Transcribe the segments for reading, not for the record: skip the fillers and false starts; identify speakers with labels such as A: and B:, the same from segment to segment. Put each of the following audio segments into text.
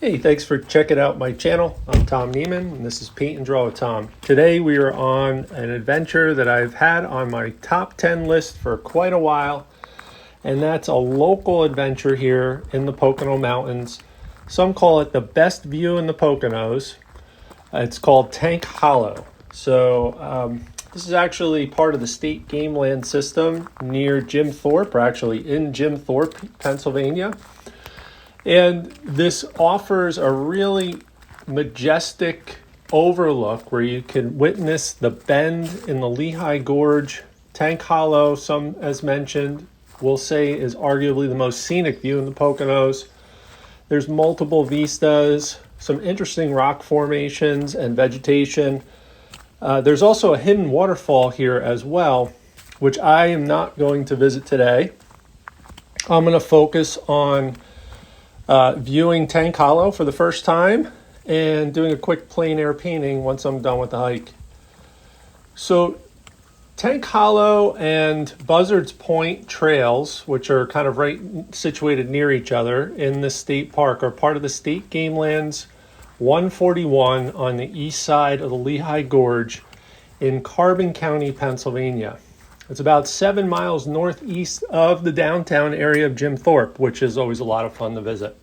A: Hey, thanks for checking out my channel. I'm Tom Neiman, and this is Paint and Draw with Tom. Today we are on an adventure that I've had on my top 10 list for quite a while, and that's a local adventure here in the Pocono Mountains. Some call it the best view in the Poconos. It's called Tank Hollow. This is actually part of the state game land system near Jim Thorpe, or actually in Jim Thorpe, Pennsylvania. And this offers a really majestic overlook where you can witness the bend in the Lehigh Gorge. Tank Hollow, some as mentioned, will say is arguably the most scenic view in the Poconos. There's multiple vistas, some interesting rock formations and vegetation. There's also a hidden waterfall here as well, which I am not going to visit today. I'm going to focus on viewing Tank Hollow for the first time and doing a quick plein air painting once I'm done with the hike. So Tank Hollow and Buzzard's Point trails, which are kind of right situated near each other in the state park, are part of the state game lands 141 on the east side of the Lehigh Gorge in Carbon County, Pennsylvania. It's about 7 miles northeast of the downtown area of Jim Thorpe, which is always a lot of fun to visit.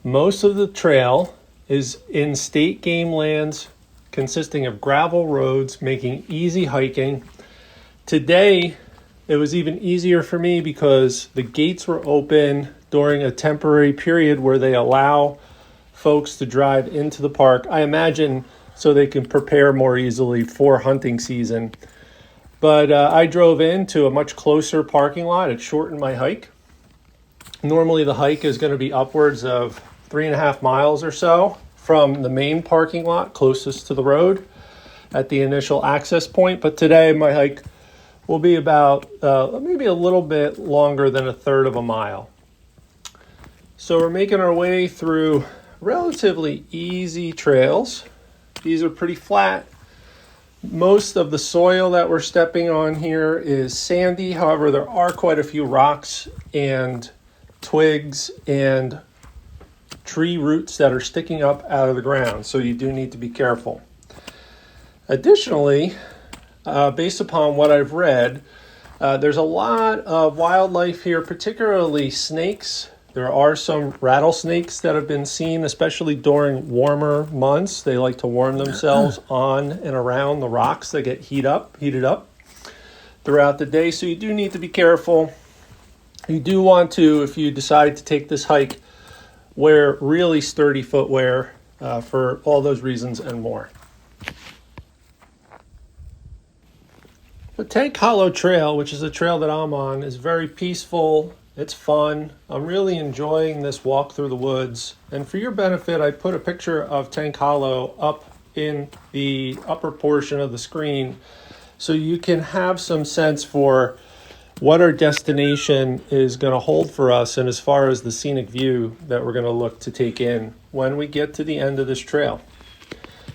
A: Most of the trail is in state game lands consisting of gravel roads, making easy hiking. Today, it was even easier for me because the gates were open during a temporary period where they allow folks to drive into the park. I imagine so they can prepare more easily for hunting season. But I drove into a much closer parking lot. It shortened my hike. Normally the hike is going to be upwards of 3.5 miles or so from the main parking lot closest to the road at the initial access point. But today my hike will be about maybe a little bit longer than 1/3 of a mile. So we're making our way through relatively easy trails. These are pretty flat. Most of the soil that we're stepping on here is sandy. However, there are quite a few rocks and twigs and tree roots that are sticking up out of the ground, so you do need to be careful. Additionally, based upon what I've read, there's a lot of wildlife here, particularly snakes. There are some rattlesnakes that have been seen, especially during warmer months. They like to warm themselves on and around the rocks that get heated up throughout the day. So you do need to be careful. You do want to, if you decide to take this hike, wear really sturdy footwear for all those reasons and more. The Tank Hollow Trail, which is the trail that I'm on, is very peaceful. It's fun. I'm really enjoying this walk through the woods. And for your benefit, I put a picture of Tank Hollow up in the upper portion of the screen so you can have some sense for what our destination is going to hold for us and as far as the scenic view that we're going to look to take in when we get to the end of this trail.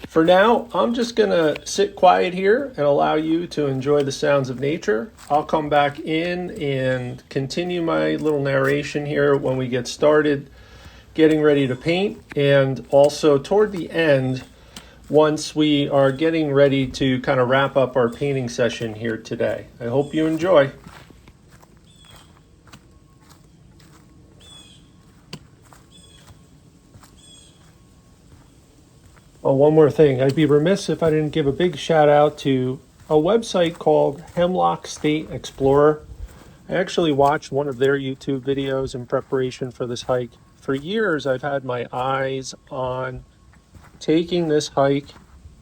A: For now, I'm just going to sit quiet here and allow you to enjoy the sounds of nature. I'll come back in and continue my little narration here when we get started getting ready to paint, and also toward the end once we are getting ready to kind of wrap up our painting session here today. I hope you enjoy. Oh, one more thing. I'd be remiss if I didn't give a big shout out to a website called Hemlock State Explorer. I actually watched one of their YouTube videos in preparation for this hike. For years, I've had my eyes on taking this hike.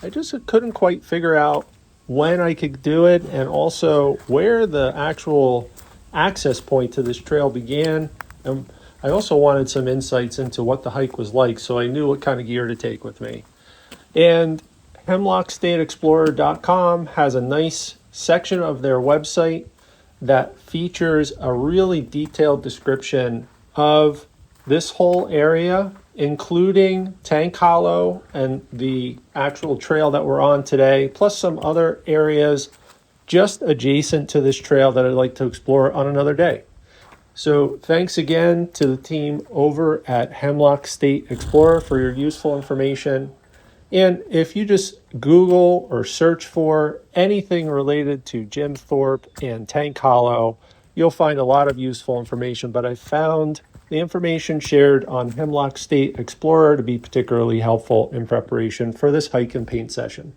A: I just couldn't quite figure out when I could do it and also where the actual access point to this trail began. And I also wanted some insights into what the hike was like so I knew what kind of gear to take with me. And HemlockStateExplorer.com has a nice section of their website that features a really detailed description of this whole area, including Tank Hollow and the actual trail that we're on today, plus some other areas just adjacent to this trail that I'd like to explore on another day. So thanks again to the team over at Hemlock State Explorer for your useful information. And if you just Google or search for anything related to Jim Thorpe and Tank Hollow, you'll find a lot of useful information. But I found the information shared on Hemlock State Explorer to be particularly helpful in preparation for this hike and paint session.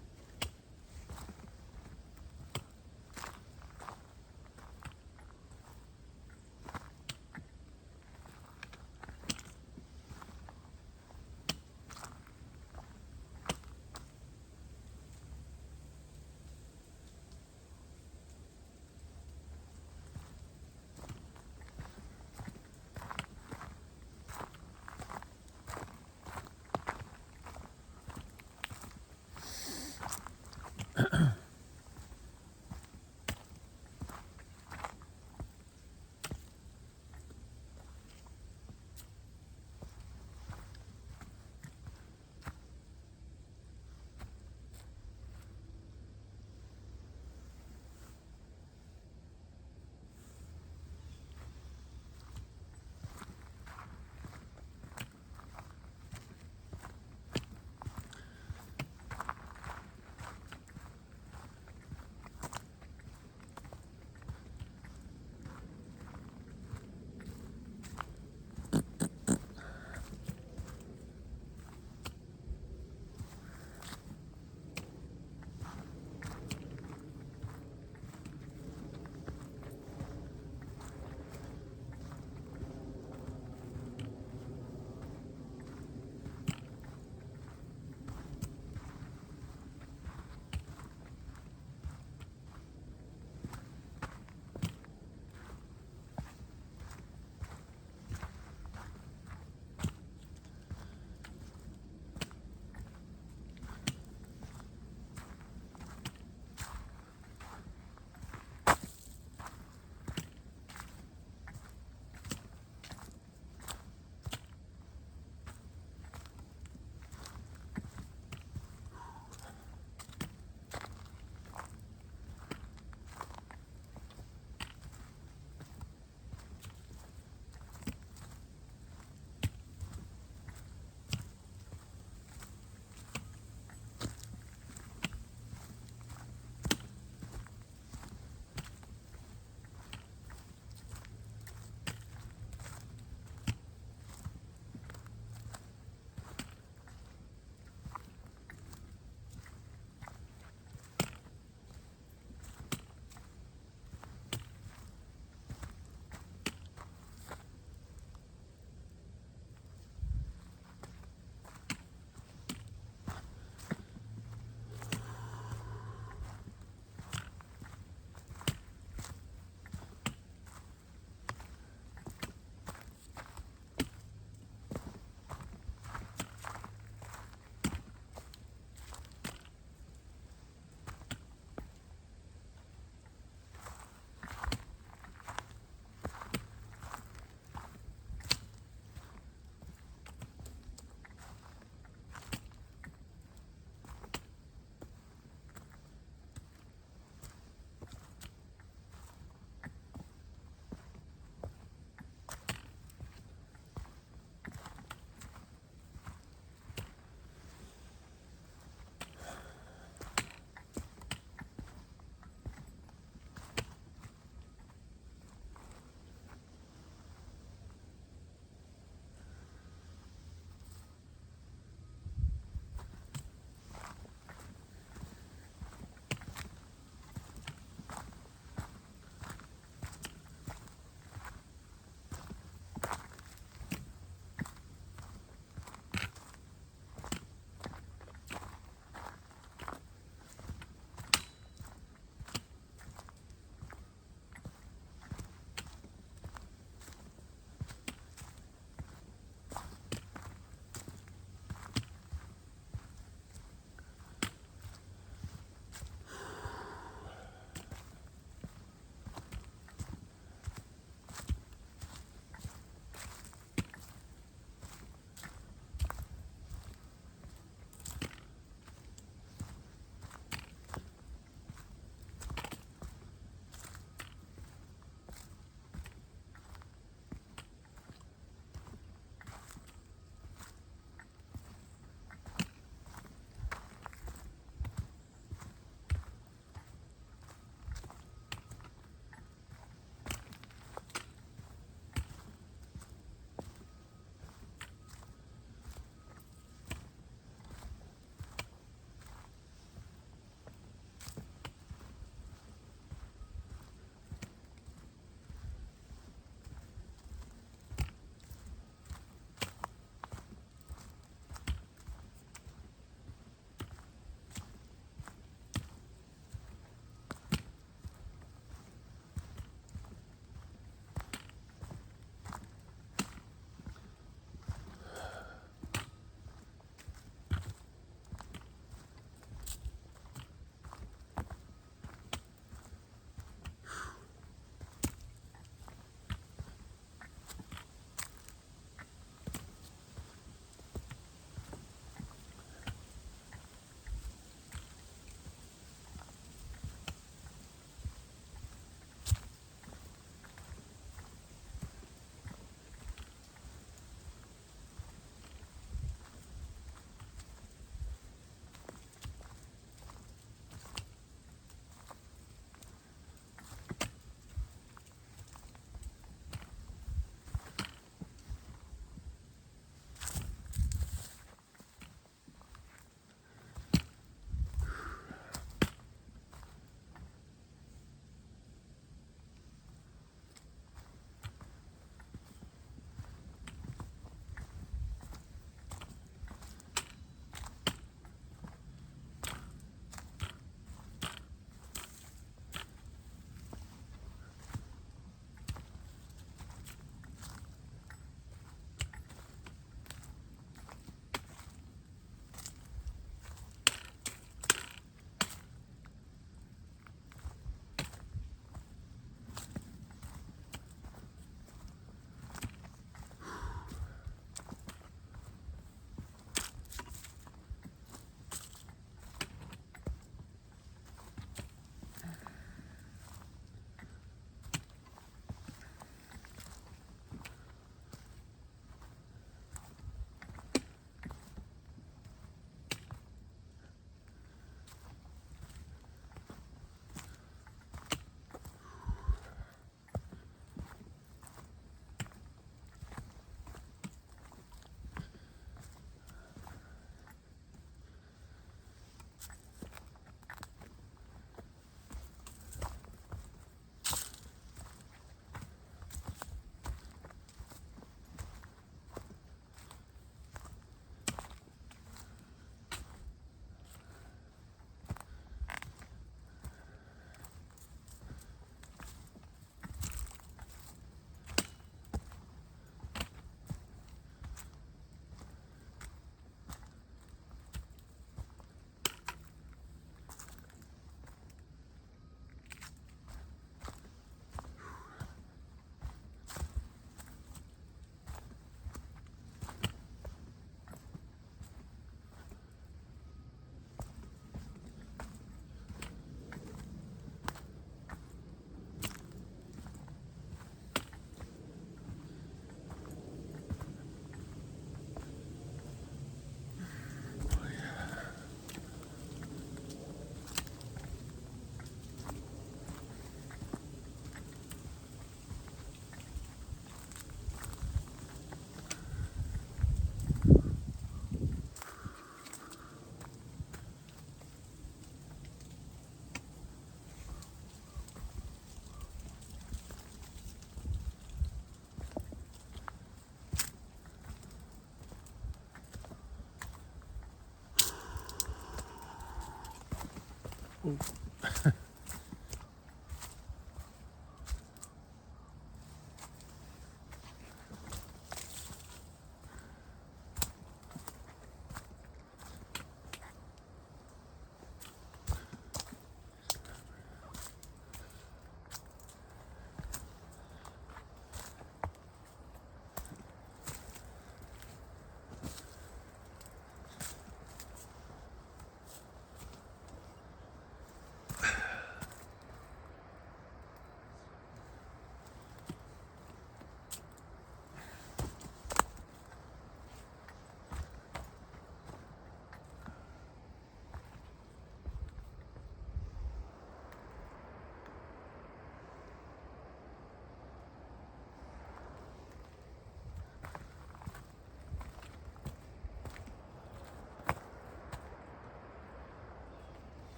A: Oh.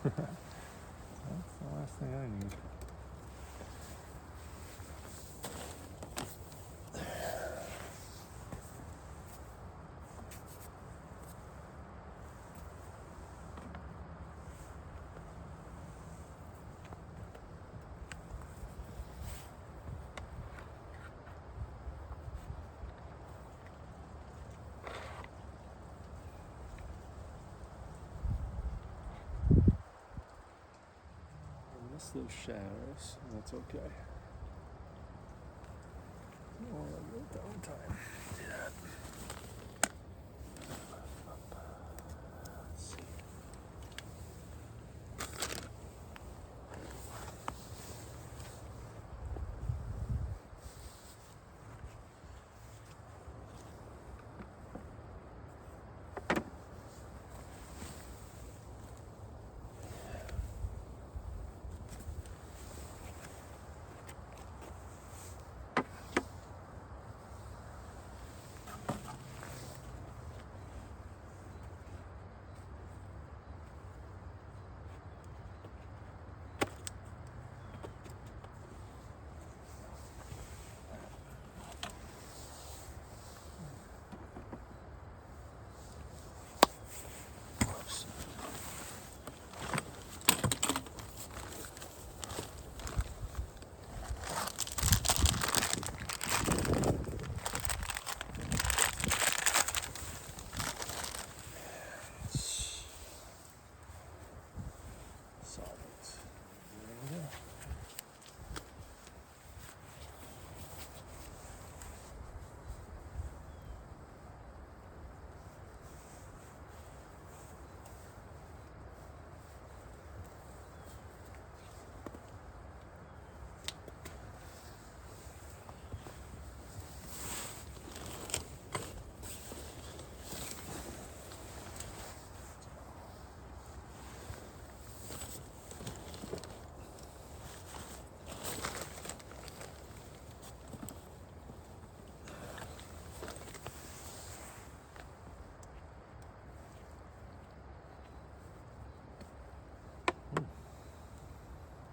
A: That's the last thing I need. Those shadows, that's okay. Don't want to go down time. Yeah. Let's see.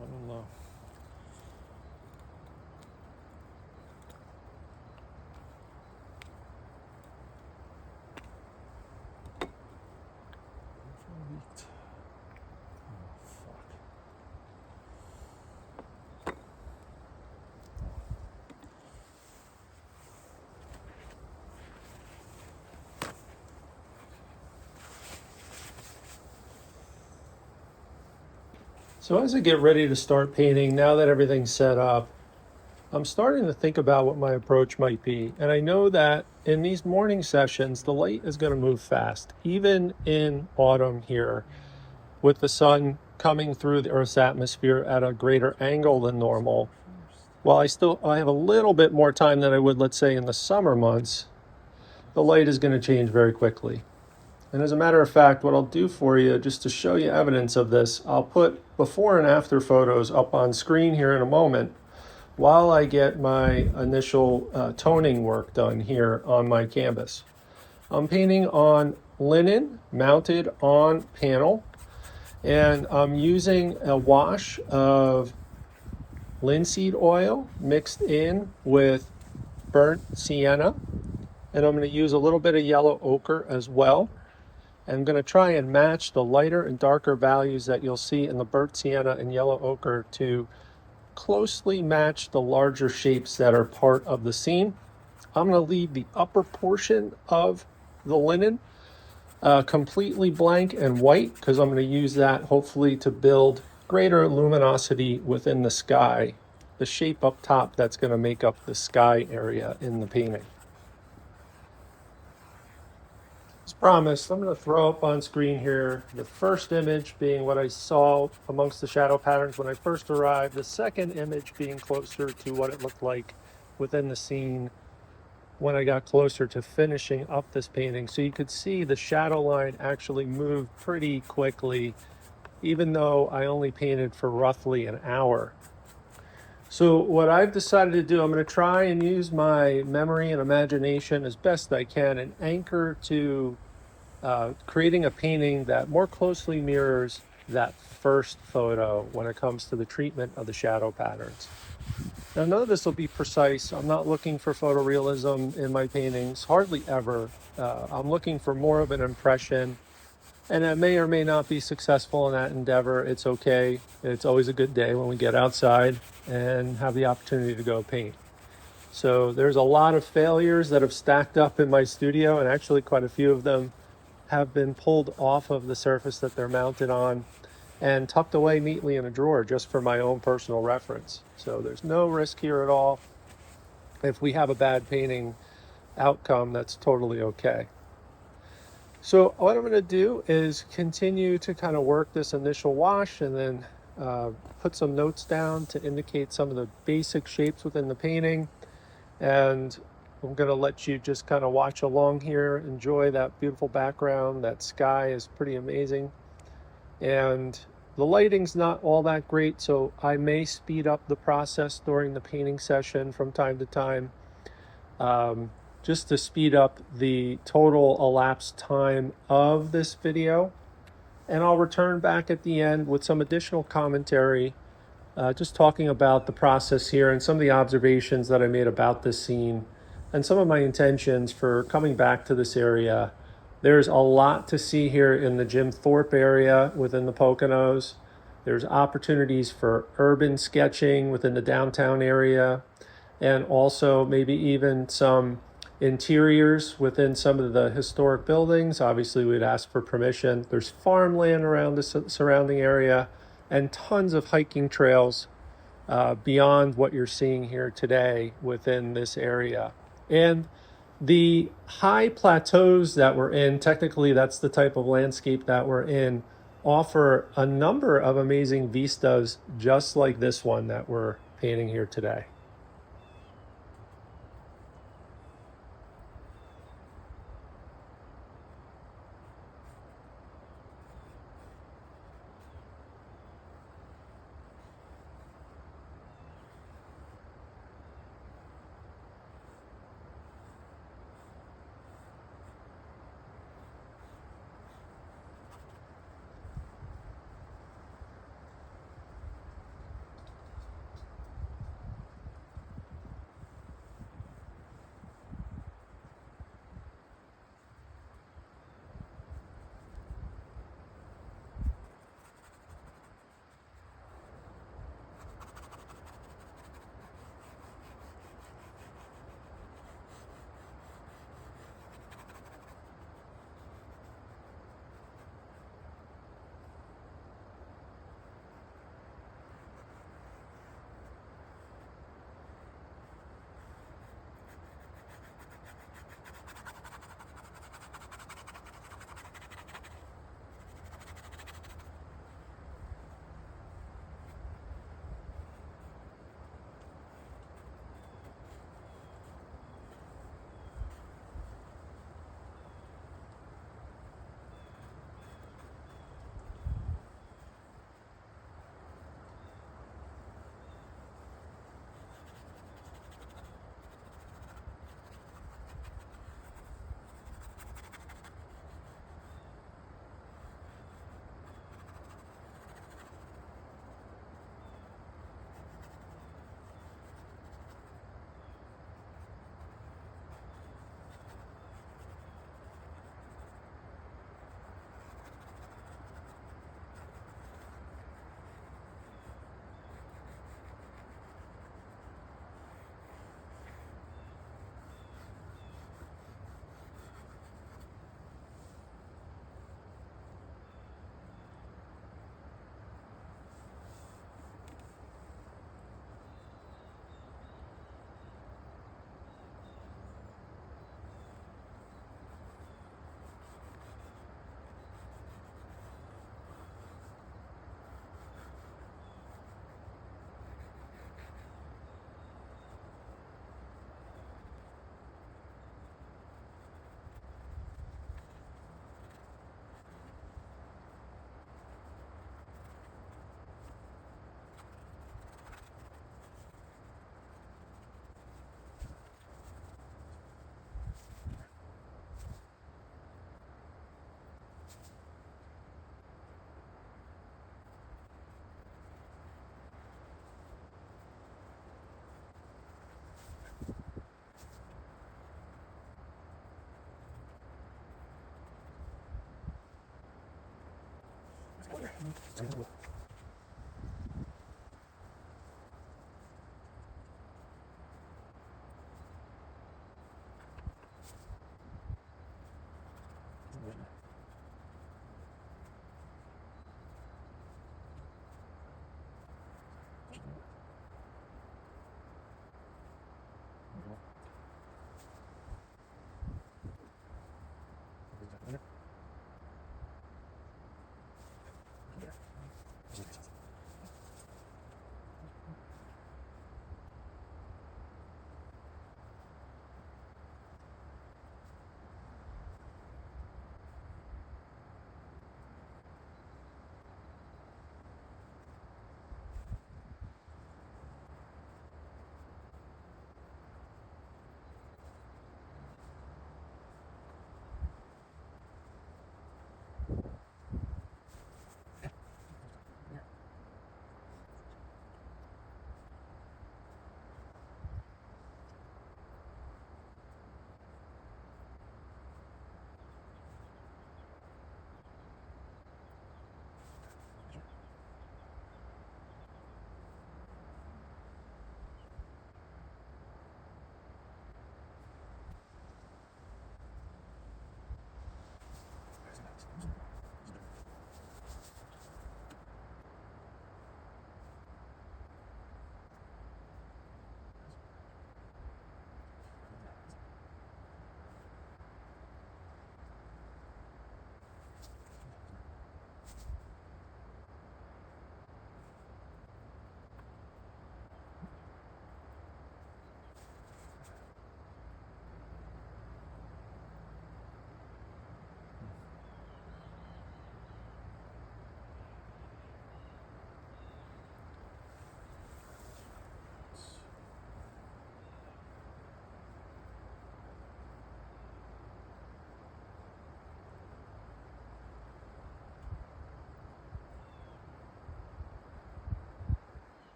A: I don't know. So as I get ready to start painting, now that everything's set up, I'm starting to think about what my approach might be. And I know that in these morning sessions, the light is going to move fast, even in autumn here, with the sun coming through the Earth's atmosphere at a greater angle than normal. While I have a little bit more time than I would, let's say, in the summer months, the light is going to change very quickly. And as a matter of fact, what I'll do for you, just to show you evidence of this, I'll put before and after photos up on screen here in a moment while I get my initial toning work done here on my canvas. I'm painting on linen mounted on panel, and I'm using a wash of linseed oil mixed in with burnt sienna, and I'm going to use a little bit of yellow ochre as well. I'm going to try and match the lighter and darker values that you'll see in the burnt sienna and yellow ochre to closely match the larger shapes that are part of the scene. I'm going to leave the upper portion of the linen completely blank and white because I'm going to use that hopefully to build greater luminosity within the sky, the shape up top that's going to make up the sky area in the painting. As promised, I'm going to throw up on screen here the first image being what I saw amongst the shadow patterns when I first arrived, the second image being closer to what it looked like within the scene when I got closer to finishing up this painting. So you could see the shadow line actually moved pretty quickly, even though I only painted for roughly an hour. So what I've decided to do, I'm going to try and use my memory and imagination as best I can and anchor to creating a painting that more closely mirrors that first photo when it comes to the treatment of the shadow patterns. Now, none of this will be precise. I'm not looking for photorealism in my paintings, hardly ever. I'm looking for more of an impression, and I may or may not be successful in that endeavor. It's okay. It's always a good day when we get outside and have the opportunity to go paint. So there's a lot of failures that have stacked up in my studio, and actually quite a few of them have been pulled off of the surface that they're mounted on and tucked away neatly in a drawer just for my own personal reference. So there's no risk here at all. If we have a bad painting outcome, that's totally okay. So what I'm going to do is continue to kind of work this initial wash and then put some notes down to indicate some of the basic shapes within the painting. And I'm going to let you just kind of watch along here, enjoy that beautiful background. That sky is pretty amazing. And the lighting's not all that great, so I may speed up the process during the painting session from time to time, just to speed up the total elapsed time of this video. And I'll return back at the end with some additional commentary, just talking about the process here and some of the observations that I made about this scene and some of my intentions for coming back to this area. There's a lot to see here in the Jim Thorpe area within the Poconos. There's opportunities for urban sketching within the downtown area, and also maybe even some interiors within some of the historic buildings. Obviously, we'd ask for permission. There's farmland around the surrounding area and tons of hiking trails beyond what you're seeing here today within this area. And the high plateaus that we're in, technically that's the type of landscape that we're in, offer a number of amazing vistas just like this one that we're painting here today.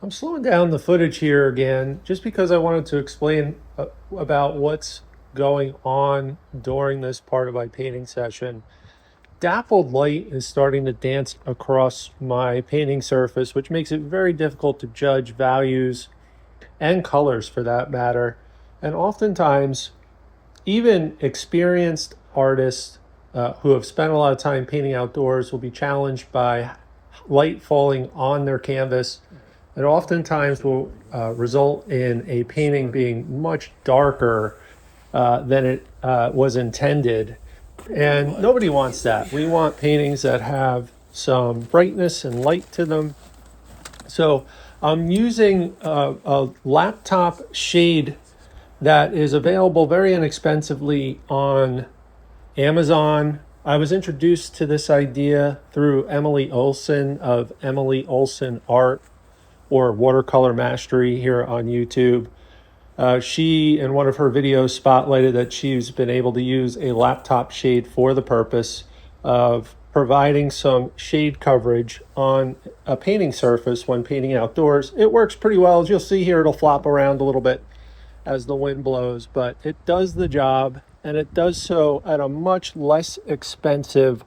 A: I'm slowing down the footage here again just because I wanted to explain about what's going on during this part of my painting session. Dappled light is starting to dance across my painting surface, which makes it very difficult to judge values and colors for that matter. And oftentimes, even experienced artists who have spent a lot of time painting outdoors will be challenged by light falling on their canvas. It oftentimes will result in a painting being much darker than it was intended. And nobody wants that. We want paintings that have some brightness and light to them. So I'm using a laptop shade that is available very inexpensively on Amazon. I was introduced to this idea through Emily Olson of Emily Olson Art or Watercolor Mastery here on YouTube. She, in one of her videos, spotlighted that she's been able to use a laptop shade for the purpose of providing some shade coverage on a painting surface when painting outdoors. It works pretty well. As you'll see here, it'll flop around a little bit as the wind blows, but it does the job, and it does so at a much less expensive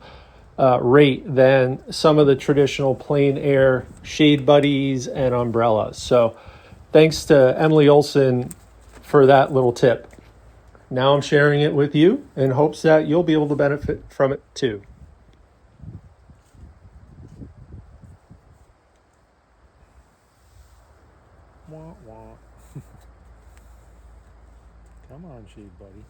A: rate than some of the traditional Plein Air shade buddies and umbrellas. So thanks to Emily Olson for that little tip. Now I'm sharing it with you in hopes that you'll be able to benefit from it too.
B: Wah, wah. Come on, shade buddy.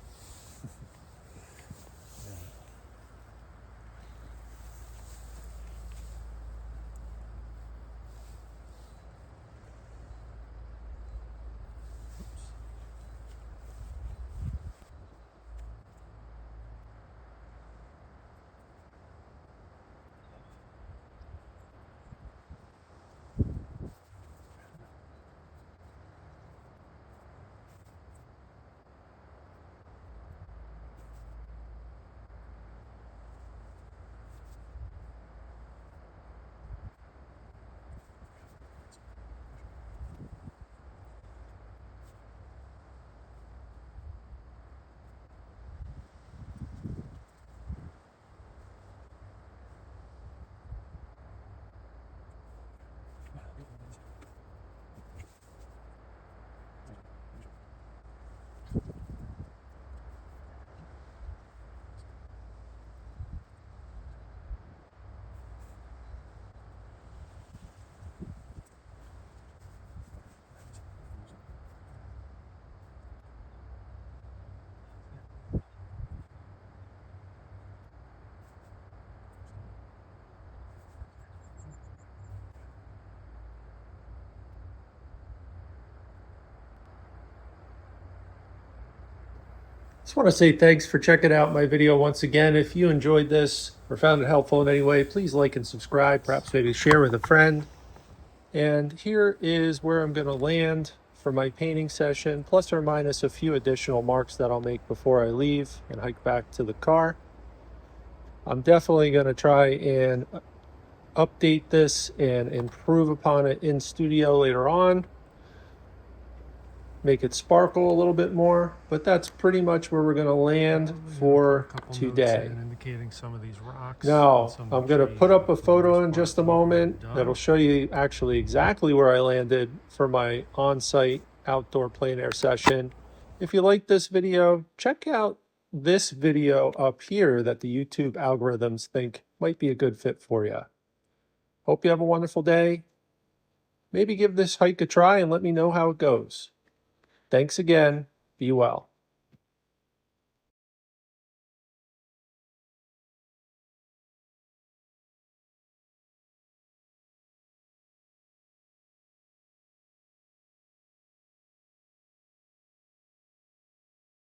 A: Just want to say thanks for checking out my video once again. If you enjoyed this or found it helpful in any way, please like and subscribe, perhaps maybe share with a friend. And here is where I'm going to land for my painting session, plus or minus a few additional marks that I'll make before I leave and hike back to the car. I'm definitely going to try and update this and improve upon it in studio later on. Make it sparkle a little bit more, but that's pretty much where we're going to land for today.
B: Indicating some of these rocks.
A: Now, I'm going to put up a photo in just a moment that'll show you actually exactly where I landed for my on-site outdoor plein air session. If you like this video, check out this video up here that the YouTube algorithms think might be a good fit for you. Hope you have a wonderful day. Maybe give this hike a try and let me know how it goes. Thanks again. Be well.